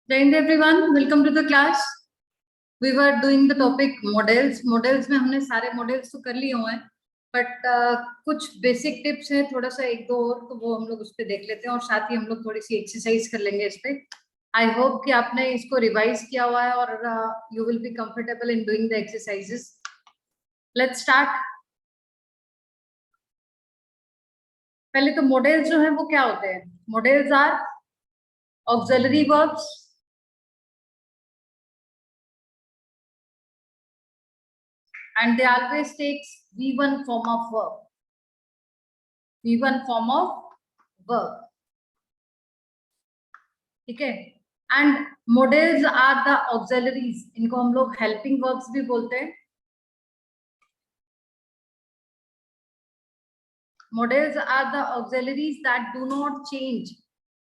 Friend everyone, welcome to the class. We were doing the topic models. Models में हमने सारे models तो कर लिए हुए हैं, but कुछ basic tips है, थोड़ा सा एक दो और, तो वो हम लोग उस पे देख लेते हैं और साथ ही हम लोग थोड़ी सी exercise कर लेंगे इस पे. I hope कि आपने इसको revise किया हुआ है और you will be comfortable in doing the exercises. Let's start. पहले तो models जो है वो क्या होते हैं? Models are auxiliary verbs. And they always takes V1 form of verb. V1 form of verb. ठीक है. And models are the auxiliaries. इनको हम लोग helping verbs भी बोलते हैं. Models are the auxiliaries that do not change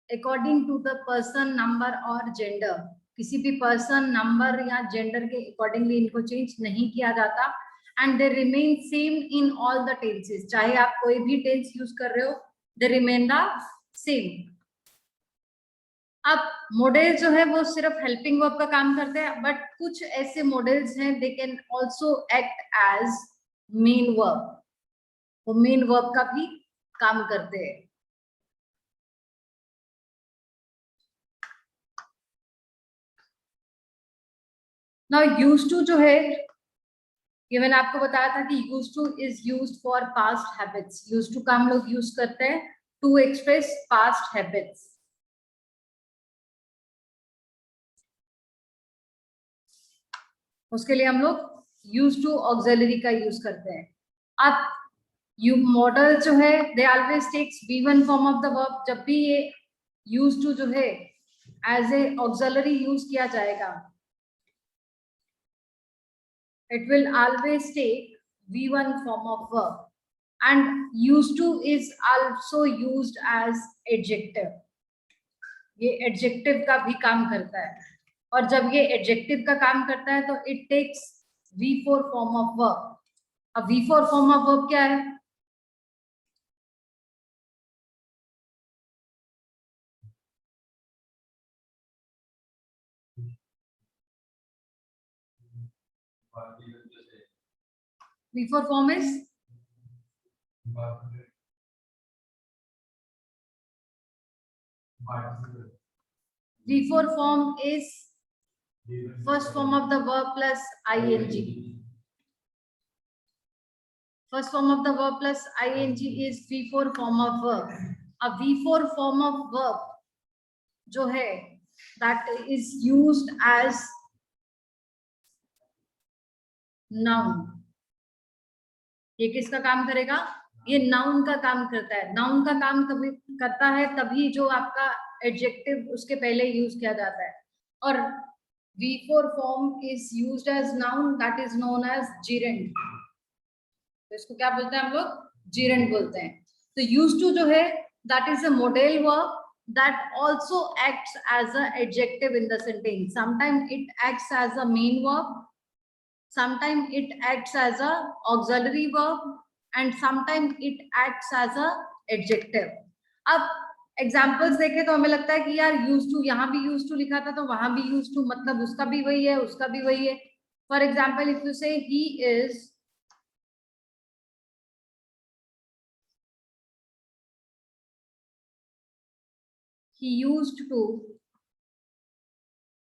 according to the person, number or gender. किसी भी person, number या gender के accordingly इनको change नहीं किया जाता. And they remain same in all the tenses. चाहे आप कोई भी tense use कर रहे हो, they remain the same. अब मॉडल जो है वो सिर्फ हेल्पिंग वर्ब का काम करते हैं, बट कुछ ऐसे मॉडल्स हैं they can also act as main verb. वो मेन वर्ब का भी काम करते हैं. नाउ यूज्ड टू जो है, ये मैंने आपको बताया था कि used to is used for past habits. Used to का हम लोग यूज करते हैं टू एक्सप्रेस पास्ट हैबिट्स. उसके लिए हम लोग यूज टू ऑक्सिलरी का यूज करते हैं. अब यू मॉडल जो है they always takes V1 form of the verb. जब भी ये यूज टू जो है एज ए ऑक्सिलरी यूज किया जाएगा, it will always take V1 form of verb. And use to is also used as adjective. ये एडजेक्टिव का भी काम करता है, और जब ये एडजेक्टिव का काम करता है तो it takes V4 form of verb. अब V4 फॉर्म ऑफ वर्ब क्या है? V4 form is V4 form is first form of the verb plus ing. First form of the verb plus ing is V4 form of verb. A V4 form of verb जो है that is used as noun. ये किसका काम करेगा? ये noun का काम करता है. नाउन का काम तभी करता है तभी जो आपका एडजेक्टिव उसके पहले यूज किया जाता है. और V4 form is used as noun, that is known as gerund. तो इसको क्या बोलते हैं हम लोग? gerund बोलते हैं. तो used to जो है that is a modal verb that also acts as a adjective in the sentence. Sometimes it acts as a main verb, sometimes it acts as a auxiliary verb, and sometimes it acts as a adjective. अब examples देखे तो हमें लगता है कि यार use to, यहाँ भी यूज टू लिखा था तो वहां भी यूज टू, मतलब उसका भी वही है उसका भी वही है. फॉर एग्जाम्पल इफ यू से he is he used to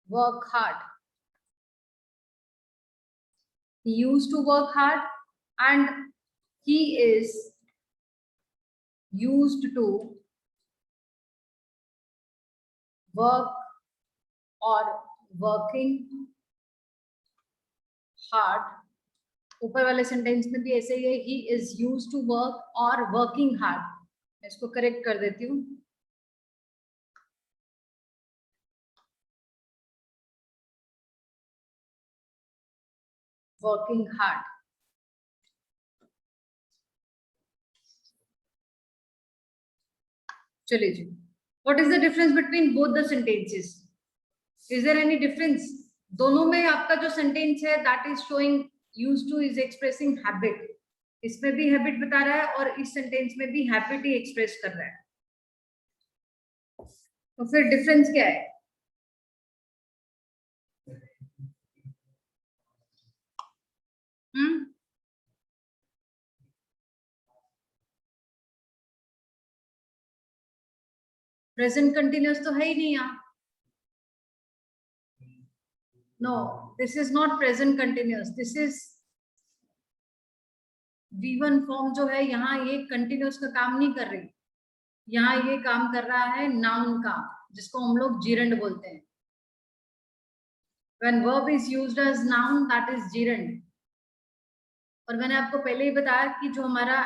work hard. He used to work hard and he is used to work or working hard. ऊपर वाले सेंटेंस में भी ऐसे ही है, he is used to work or working hard. मैं इसको correct कर देती हूँ. working hard. चलिए जी. What is the difference between both the sentences? Is there any difference? दोनों में आपका जो सेंटेंस है that is showing used to is expressing habit. इसमें भी हैबिट बता रहा है और इस सेंटेंस में भी हैबिट ही एक्सप्रेस कर रहा है. तो फिर डिफरेंस क्या है? प्रेजेंट कंटिन्यूअस तो है ही नहीं यहाँ. No, this is not present continuous. This is V1 form जो है यहाँ, ये कंटिन्यूअस का काम नहीं कर रही. यहाँ ये काम कर रहा है नाउन का, जिसको हम लोग जीरंड बोलते हैं. When verb is used as noun, that is gerund. और मैंने आपको पहले ही बताया कि जो हमारा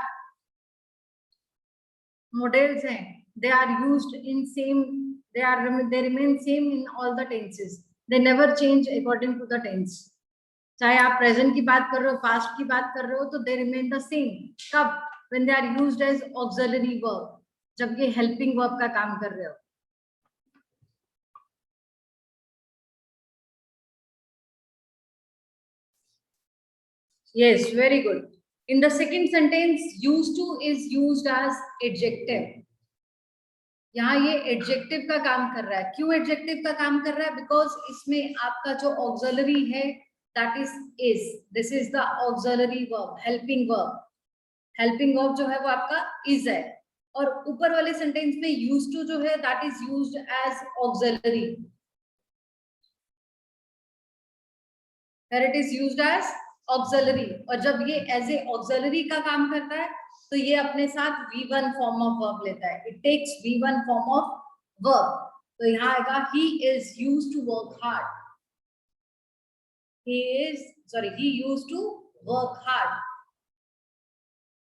मॉडल्स हैं, they are used in same, they remain same in all the tenses. They never change according to the tense. चाहे आप प्रेजेंट की बात कर रहे हो, पास्ट की बात कर रहे हो, तो दे रिमेन द सेम. कब? When they are used as auxiliary verb, जब ये हेल्पिंग वर्ब का काम कर रहे हो. Yes, very good. In the second sentence, used to is used as adjective. यहाँ ये एडजेक्टिव का काम कर रहा है. क्यों एडजेक्टिव का काम कर रहा है? बिकॉज इसमें आपका जो ऑक्सिलरी है, that is. This is the auxiliary verb, helping verb. Helping verb जो है वो आपका इज है. और ऊपर वाले सेंटेंस में यूज्ड टू जो है, that is used as auxiliary. It is used as auxiliary. और जब ये एज ए ऑक्सिलरी का काम करता है, तो ये अपने साथ V1 फॉर्म ऑफ वर्ब लेता है. It takes V1 form of verb. तो यहाँ आएगा he is used to work hard. He used to work hard.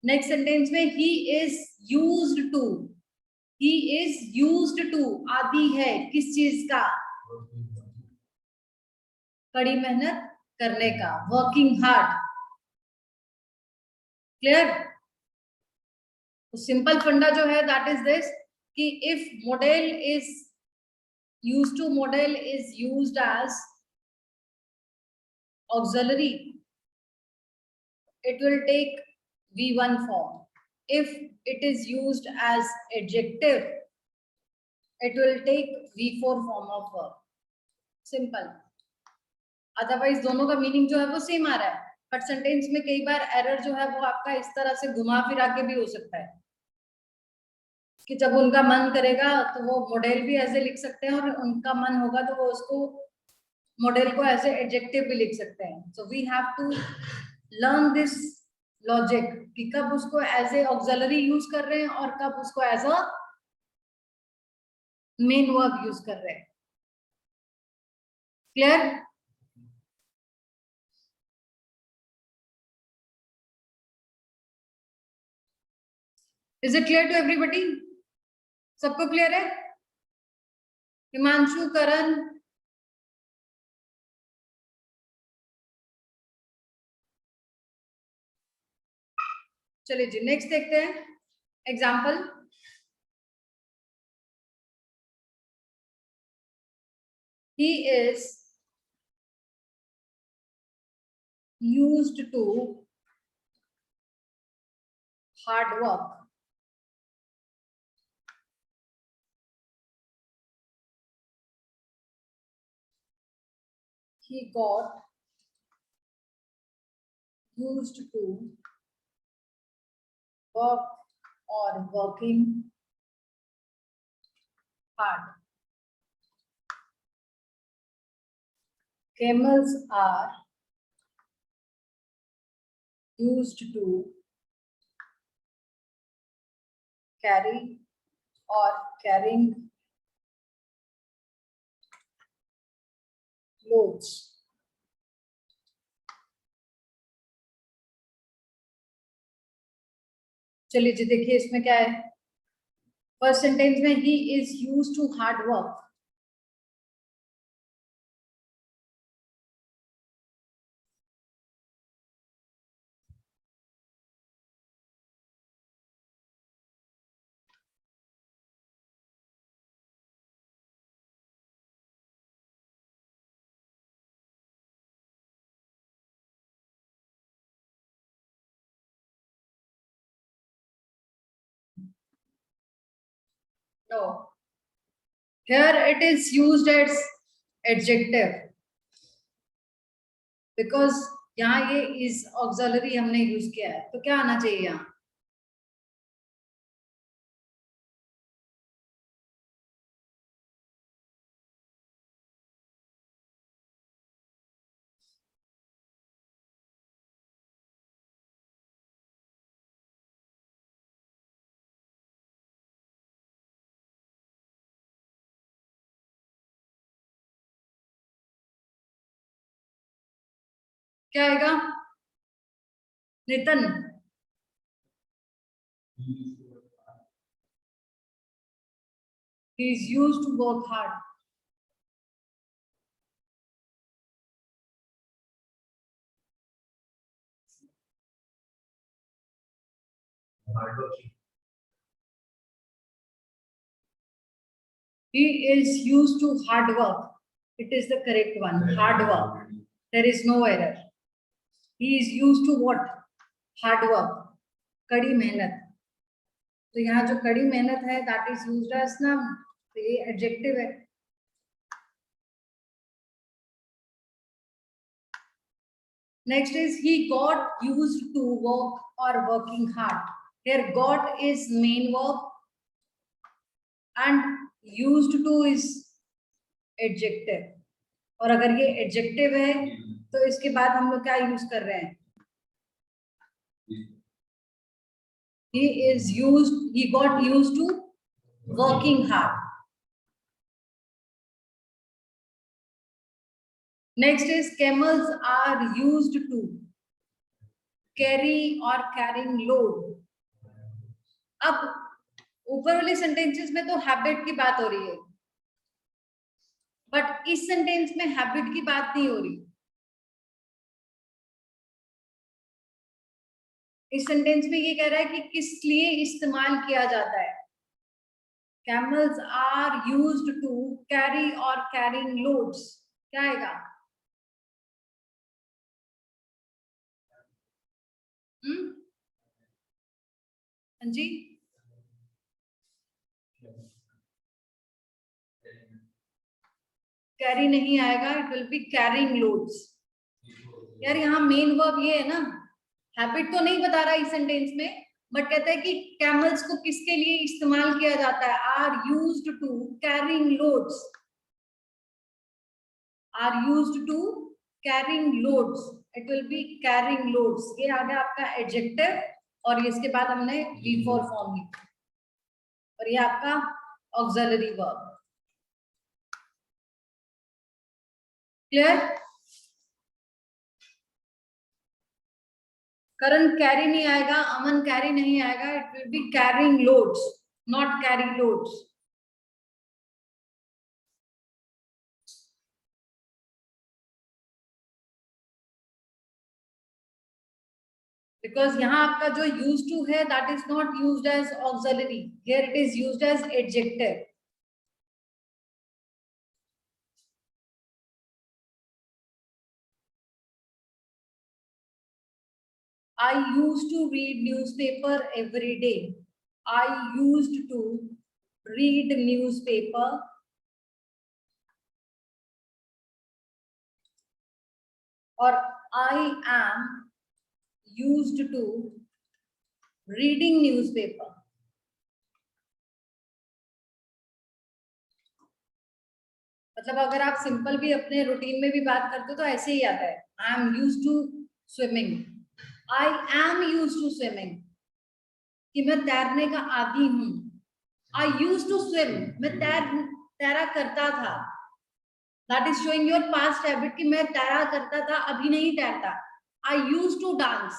Next sentence में he is used to. He is used to आदि है किस चीज का? कड़ी मेहनत करने का, working hard. Clear? Simple funda जो है, दैट इज दिस, कि if modal is used to, modal is used as auxiliary, it will take V1 form. If it is used as adjective, it will take V4 form of verb. Simple. Otherwise दोनों का meaning जो है वो same आ रहा है, but sentence में कई बार error जो है वो आपका इस तरह से घुमा फिरा के भी हो सकता है कि जब उनका मन करेगा तो वो मॉडल भी ऐसे लिख सकते हैं, और उनका मन होगा तो वो उसको मॉडल को ऐसे एडजेक्टिव भी लिख सकते हैं. So we have to learn this logic कि कब उसको एज ए ऑक्सिलरी यूज कर रहे हैं और कब उसको as a main verb use कर रहे हैं. Clear? Is it clear to everybody? सबको क्लियर है? हिमांशु, करण, चलिए जी नेक्स्ट देखते हैं example. He is used to hard work. He got used to work or working hard. Camels are used to carry or carrying loads. चलिए जी देखिए इसमें क्या है. फर्स्ट सेंटेंस में ही is used to hard work. No, here it is used as adjective because यहाँ ये is auxiliary हमने यूज किया है, तो क्या आना चाहिए यहाँ? क्या आएगा Nitin? He is used to work hard. Hardworking. He is used to hard work. It is the correct one. Hard work. There is no error. He is used to what? Hard work. कड़ी मेहनत. तो यहाँ जो कड़ी मेहनत है that is used as नाम. तो ये adjective है. Next is he got used to work or working hard. Here got is main verb and used to is adjective. और अगर ये adjective है तो इसके बाद हम लोग क्या यूज कर रहे हैं? He got used to working hard. Next is camels are used to carry or carrying load. अब ऊपर वाले सेंटेंसेस में तो हैबिट की बात हो रही है, बट इस सेंटेंस में हैबिट की बात नहीं हो रही. इस सेंटेंस में ये कह रहा है कि किस लिए इस्तेमाल किया जाता है. Camels are used to carry or carrying loads. क्या आएगा? हाँ जी, कैरी नहीं आएगा. It will be carrying loads. यार यहाँ मेन वर्ब ये है ना, हैबिट तो नहीं बता रहा इस सेंटेंस में, बट कहता है कि कैमल्स को किसके लिए इस्तेमाल किया जाता है. Are used to carrying loads. Are used to carrying loads. It will be carrying loads. ये आ गया आपका एडजेक्टिव और इसके बाद हमने V4 फॉर्म लिखा और ये आपका auxiliary verb. Clear? Karan carry नहीं आएगा, अमन कैरी नहीं आएगा. It will be carrying loads, not carry loads. Because यहाँ आपका जो यूज टू है that is not used as auxiliary. Here it is used as adjective. I used to read newspaper every day. I used to read newspaper or I am used to reading newspaper. मतलब अगर आप simple भी अपने routine में भी बात करते हो तो ऐसे ही आता है. I am used to swimming. I am used to swimming. कि मैं तैरने का आदी हूं. I used to swim. मैं तैरा करता था. That is showing your past habit कि मैं तैरा करता था, अभी नहीं तैरता. I used to dance.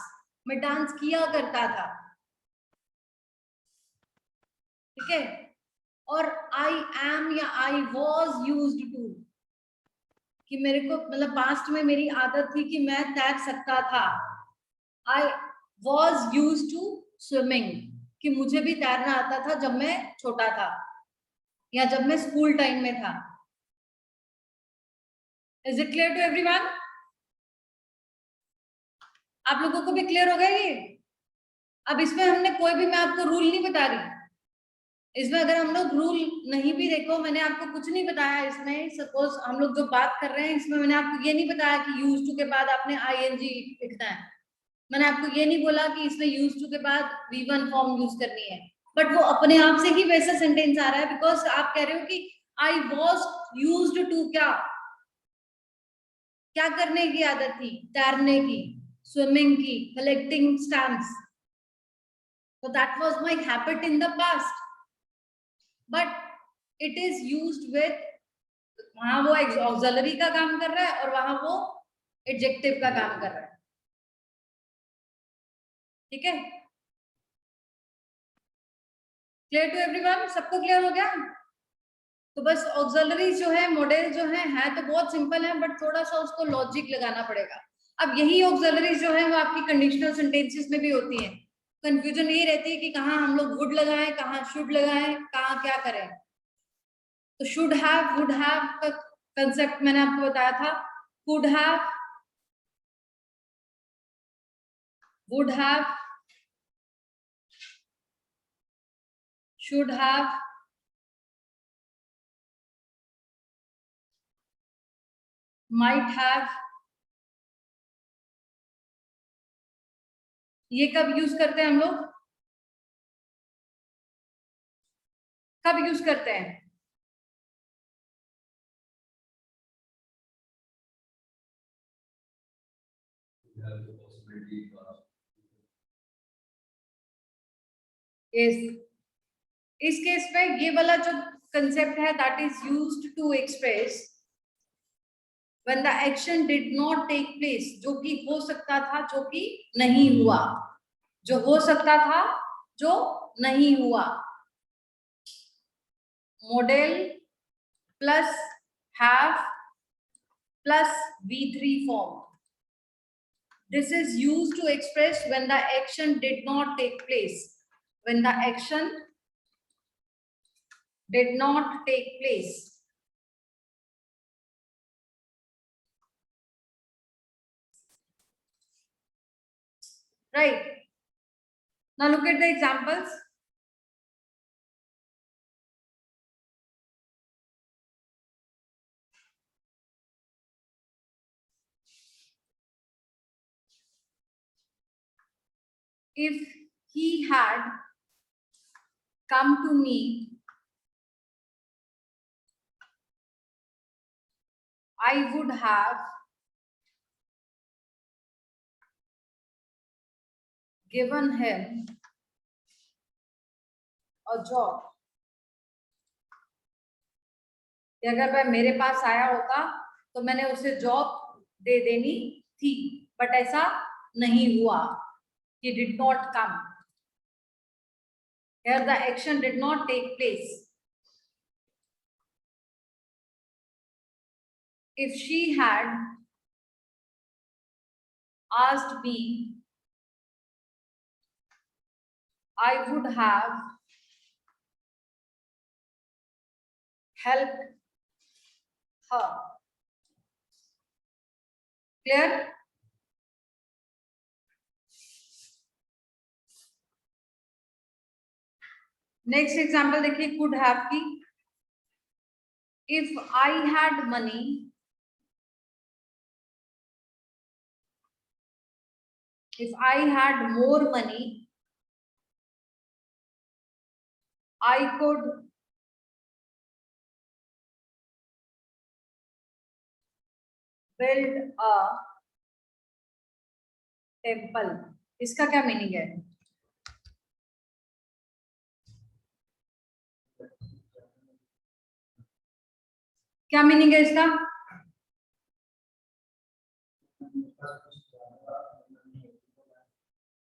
मैं डांस किया करता था. ठीक है. और I am या I was used to कि मेरे को मतलब पास्ट में मेरी आदत थी कि मैं तैर सकता था. I was used to swimming कि मुझे भी तैरना आता था जब मैं छोटा था या जब मैं स्कूल टाइम में था. Is it clear to everyone? आप लोगों को भी क्लियर हो गया ये? अब इसमें हमने कोई भी, मैं आपको रूल नहीं बता रही. इसमें अगर हम लोग रूल नहीं भी देखो, मैंने आपको कुछ नहीं बताया इसमें. सपोज हम लोग जो बात कर रहे हैं इसमें मैंने आपको ये नहीं बताया कि यूज टू के बाद आपने ING लिखना है. मैंने आपको ये नहीं बोला कि इसमें यूज टू के बाद V1 फॉर्म यूज करनी है. बट वो अपने आप से ही वैसा सेंटेंस आ रहा है बिकॉज आप कह रहे हो कि आई वॉज यूज्ड टू क्या करने की आदत थी? तैरने की, स्विमिंग की, collecting stamps. So that was my habit in the past. But it is used with, वहां वो auxiliary का काम कर रहा है और वहां वो एडजेक्टिव का काम कर रहा है। ठीक है, क्लियर टू एवरीवन? सबको क्लियर हो गया? तो बस ऑक्सिलरीज जो है, मॉडल जो है तो बहुत सिंपल है, बट थोड़ा सा उसको लॉजिक लगाना पड़ेगा। अब यही ऑक्सिलरीज जो है वो आपकी कंडीशनल सेंटेंसेस में भी होती है। कंफ्यूजन यही रहती है कि कहाँ हम लोग वुड लगाएं, कहाँ शुड लगाएं, कहाँ क्या करें। तो शुड हैव, वुड हैव का कंसेप्ट मैंने आपको बताया था। Could have, would have, should have, might have, ये कब यूज करते हैं हम लोग? कब यूज करते हैं? इस केस में ये वाला जो कंसेप्ट है, that is used to express when the action did not take place, जो कि हो सकता था, जो कि नहीं हुआ, जो हो सकता था, जो नहीं हुआ। Model plus have plus V3 form. This is used to express when the action did not take place. When the action did not take place. Right. Now look at the examples. If he had come to me, I would have given him a job. अगर वह मेरे पास आया होता तो मैंने उसे job दे देनी थी, बट ऐसा नहीं हुआ। He did not come. Here the action did not take place. If she had asked me, I would have helped her. Clear? Next example देखिए, कुड हैव की। If I had money, if I had more money, I could build a temple. इसका क्या meaning है? क्या meaning है इसका?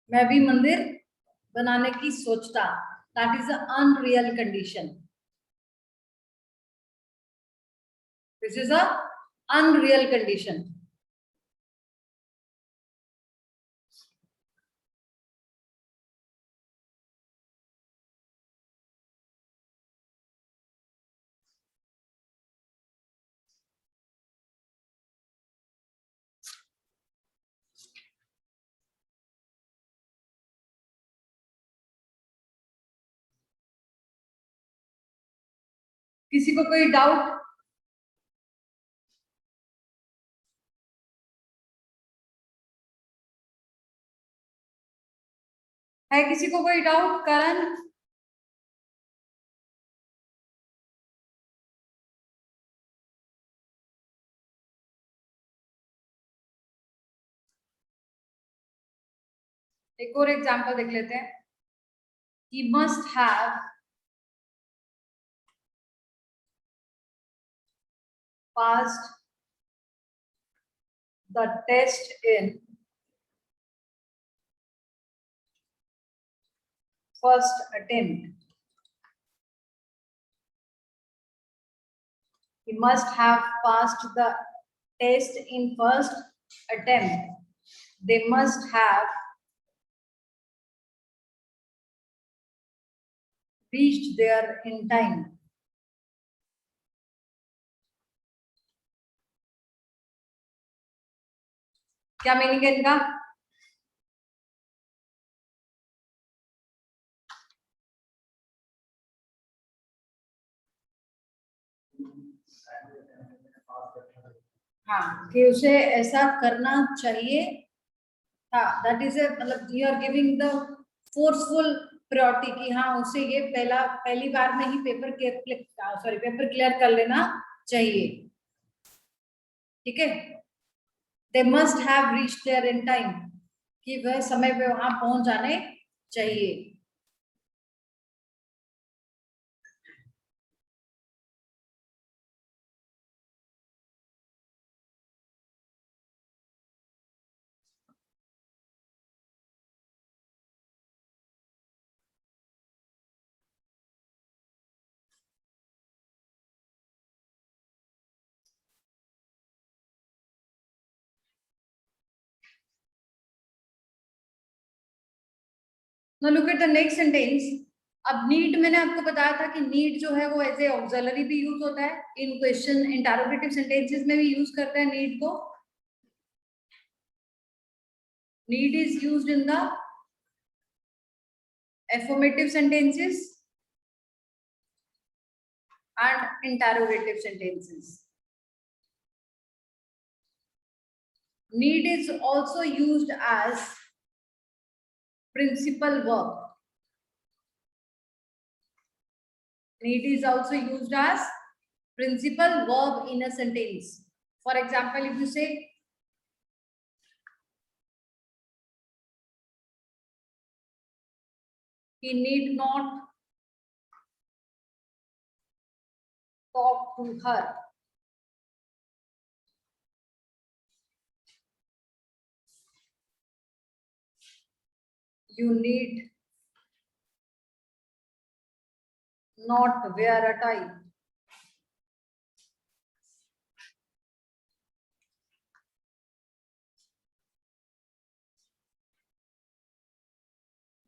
मैं भी मंदिर बनाने की सोचता। That is a unreal condition. This is a unreal condition. किसी को कोई डाउट? है किसी को कोई डाउट? करण? एक और एग्जांपल देख लेते हैं। He must have passed the test in first attempt. He must have passed the test in first attempt. They must have reached there in time. क्या मीनिंग है इनका? हाँ, कि उसे ऐसा करना चाहिए था. दैट इज ए मतलब you are giving the forceful priority कि हाँ उसे ये पहली बार में ही पेपर क्लियर कर लेना चाहिए. ठीक है. They must have reached there in time, कि वह समय पे वहां पहुंच जाने चाहिए. Now look at the next sentence. अब नीड मैंने आपको बताया था कि नीड जो है वो एज ए ऑक्सिलरी भी यूज होता है. इन क्वेश्चन इंटरोगेटिव सेंटेंसेस में भी यूज करते हैं नीड को. Need is used in the affirmative sentences and interrogative sentences. Need is also used as principal verb. Need is also used as principal verb in a sentence. For example, if you say he need not talk to her. You need not wear a tie.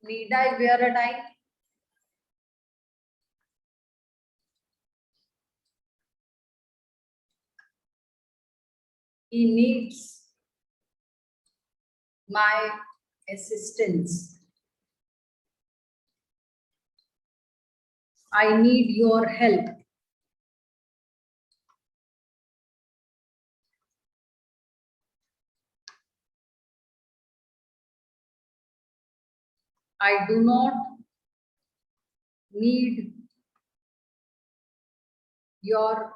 Need I wear a tie? He needs my assistance. I need your help. I do not need your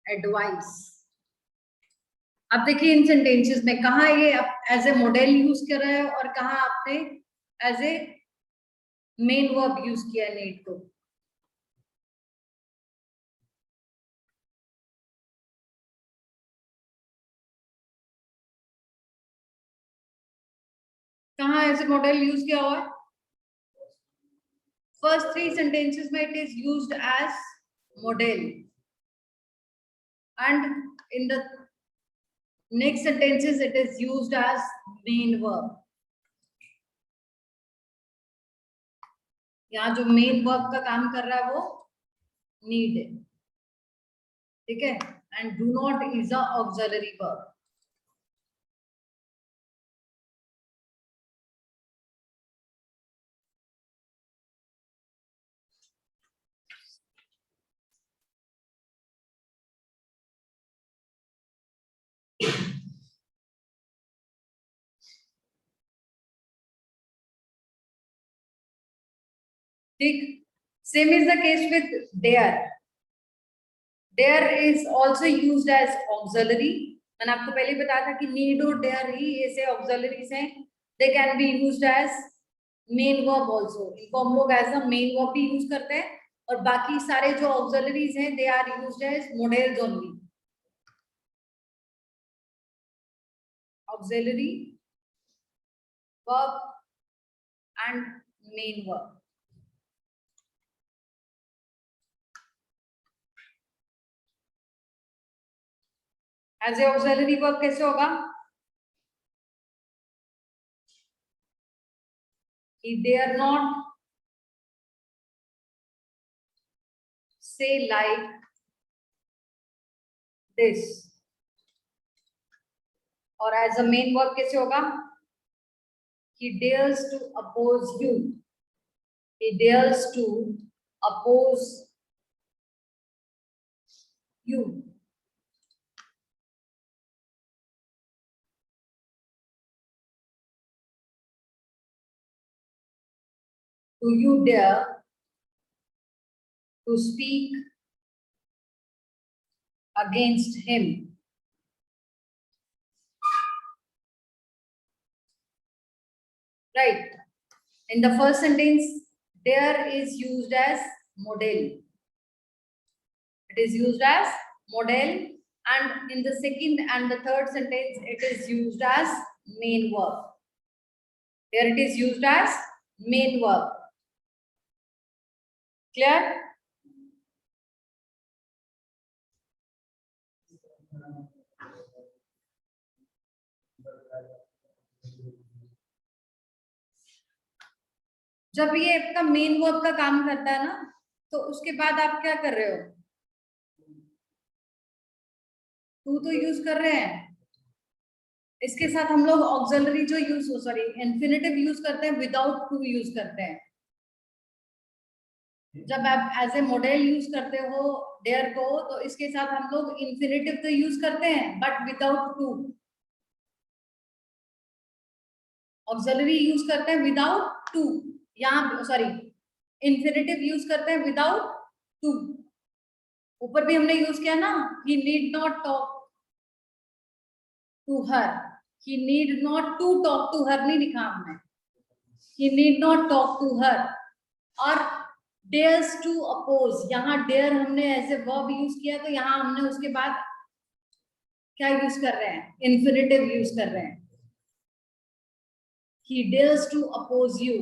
advice. अब देखिए इन sentences में कहाँ ये as a modal use कर रहा है और कहाँ आपने as a main verb use किया नीड को. कहाँ एज ए मॉडल यूज किया हुआ है? फर्स्ट 3 sentences में it is used as model, and in the next sentences it is used as main verb. यहाँ जो मेन वर्ब का काम कर रहा है वो नीड है. ठीक है. And do not is a auxiliary verb. ठीक. Same is the case with dare. Dare is also used as auxiliary. मैंने आपको पहले ही बताया था कि नीड और डेयर ही ऐसे ऑक्सिलरीज हैं. They can be used as main verb also. इनको हम लोग एज अ मेन वर्ब भी यूज करते हैं, और बाकी सारे जो ऑक्सिलरीज हैं they are used as modals only. auxiliary verb and main verb. As a auxiliary verb कैसे होगा? He dare not say like this. और एज अ मेन वर्ब कैसे होगा? He dares to oppose you. He dares to oppose you. Do you dare to speak against him? Right. In the first sentence, dare is used as model. It is used as model, and in the second and the third sentence, it is used as main verb. Here it is used as main verb. Clear? जब ये आपका main verb का काम करता है ना, तो उसके बाद आप क्या कर रहे हो? टू तो यूज कर रहे हैं, इसके साथ हम लोग ऑक्सिलरी जो इंफिनिटिव यूज करते हैं, विदाउट टू यूज करते हैं. जब आप एज ए मॉडल यूज करते हो डेयर को, तो इसके साथ हम लोग इंफिनिटिव तो यूज करते हैं but without to. Auxiliary use करते हैं विदाउट टू, यहाँ इंफिनिटिव यूज करते हैं विदाउट टू. ऊपर भी हमने यूज किया ना, he need not talk to her. He need not to talk to her नहीं लिखा हमने, he need not talk to her. और dares to oppose, यहाँ dare हमने एज ए वर्ब यूज किया, तो यहाँ हमने उसके बाद क्या यूज कर रहे हैं? इंफिनिटिव यूज कर रहे हैं. He dares to oppose you.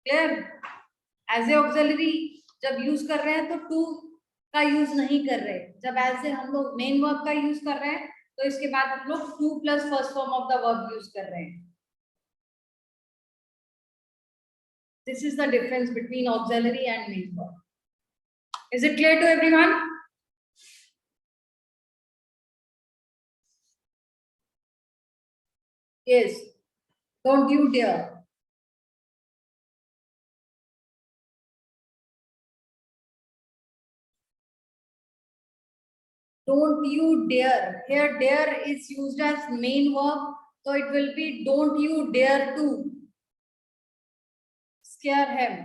क्लियर? एज ए ऑक्सिलरी जब यूज कर रहे हैं तो टू का यूज नहीं कर रहे. जब एज ए हम लोग मेन वर्ब का यूज कर रहे हैं, तो इसके बाद हम लोग to plus first form of the verb use कर रहे हैं. This is the difference between auxiliary and main verb. Is it clear to everyone? Yes. Don't you dare. Don't you dare. Here dare is used as main verb, so it will be don't you dare to scare him.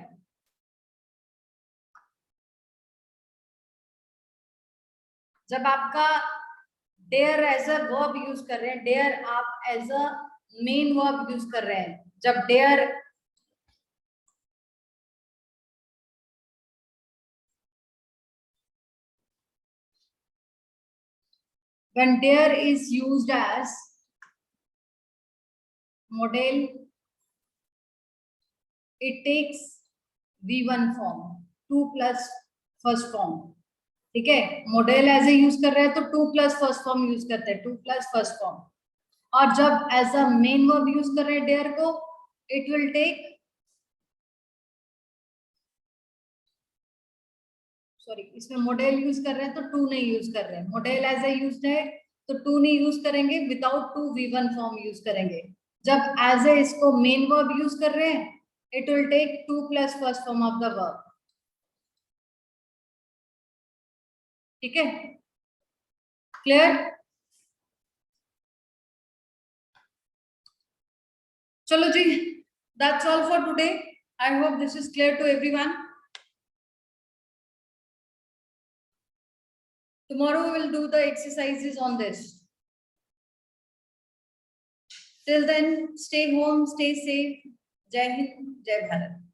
जब आपका dare as a verb use कर रहे हैं, dare आप as a main verb use कर रहे हैं. जब dare when dare is used as model, it takes V1 form, 2 plus first form. ठीक है, मॉडल एज ए यूज कर रहे हैं तो 2 प्लस फर्स्ट फॉर्म यूज करते हैं, 2 प्लस फर्स्ट फॉर्म. और जब as a main verb use कर रहे हैं डेयर को, इट विल टेक इसमें मॉडल यूज कर रहे हैं तो 2 नहीं यूज कर रहे हैं. मॉडल एज ए यूज है तो 2 नहीं यूज करेंगे, विदाउट 2 V1 फॉर्म यूज करेंगे. जब एज ए इसको मेन वर्ब यूज कर रहे हैं, it will take 2 plus first form of the verb. ठीक है, क्लियर? चलो जी, that's all for today. I hope this is clear to everyone. Tomorrow we will do the exercises on this. Till then, stay home, stay safe. Jai Hind, Jai Bharat.